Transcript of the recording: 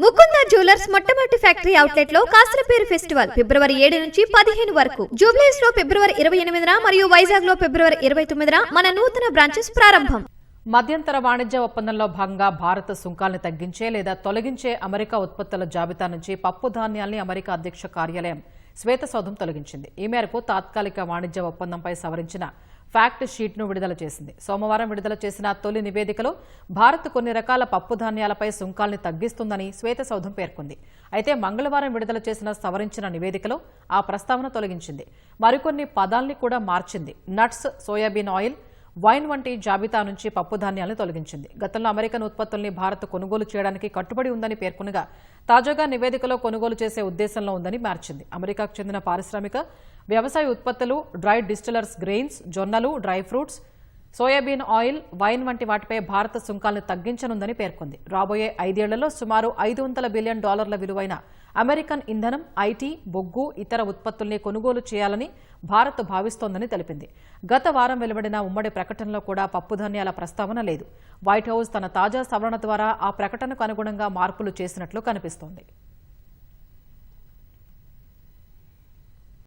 Mukunda jewellers మొట్టమొదటి factory outlet లో Kasaraperu festival ఫిబ్రవరి 7 నుంచి 15 వరకు, జూబ్లీస్ లో ఫిబ్రవరి 28న మరియు వైజాగ్ లో ఫిబ్రవరి 29న మన నూతన బ్రాంచెస్ ప్రారంభం. మధ్యంతర వాణిజ్య ఒప్పందంలో భాగంగా భారత సుంకాలను తగ్గించే లేదా తొలగించే అమెరికా ఉత్పత్తుల జాబితా నుంచి పప్పు ధాన్యాల్ని అమెరికా అధ్యక్ష కార్యాలయం శ్వేతసౌధం తొలగించింది. ఈ మేరకు తాత్కాలిక వాణిజ్య ఒప్పందంపై సవరించిన ఫ్యాక్ట్ షీట్ను విడుదల చేసింది. సోమవారం విడుదల చేసిన తొలి నివేదికలో భారత్ కొన్ని రకాల పప్పు ధాన్యాలపై సుంకాల్ని తగ్గిస్తుందని శ్వేతసౌధం పేర్కొంది. అయితే మంగళవారం విడుదల చేసిన సవరించిన నివేదికలో ఆ ప్రస్తావన తొలగించింది. మరికొన్ని పదాల్ని కూడా మార్చింది. నట్స్, సోయాబీన్ ఆయిల్, వైన్ వంటి జాబితా నుంచి పప్పు ధాన్యాలను తొలగించింది. గతంలో అమెరికన్ ఉత్పత్తుల్ని భారత్ కొనుగోలు చేయడానికి కట్టుబడి ఉందని పేర్కొనగా తాజాగా నివేదికలో కొనుగోలు చేసే ఉద్దేశంలో ఉందని మార్చింది. అమెరికాకు చెందిన పారిశ్రామిక, వ్యవసాయ ఉత్పత్తులు, డ్రై డిస్టిలర్స్ గ్రెయిన్స్, జొన్నలు, dry fruits, soybean oil, wine వంటి వాటిపై భారత సుంకాలను తగ్గించనుందని పేర్కొంది. రాబోయే 5 ఏళ్లలో సుమారు $500 బిలియన్ విలువైన అమెరికన్ ఇంధనం, ఐటీ, బొగ్గు, ఇతర ఉత్పత్తుల్ని కొనుగోలు చేయాలని భారత్ భావిస్తోందని తెలిపింది. గత వారం వెలువడిన ఉమ్మడి ప్రకటనలో కూడా పప్పుధాన్యాల ప్రస్తావన లేదు. వైట్ హౌస్ తన తాజా సవరణ ద్వారా ఆ ప్రకటనకు అనుగుణంగా మార్పులు చేసినట్లు కనిపిస్తోంది.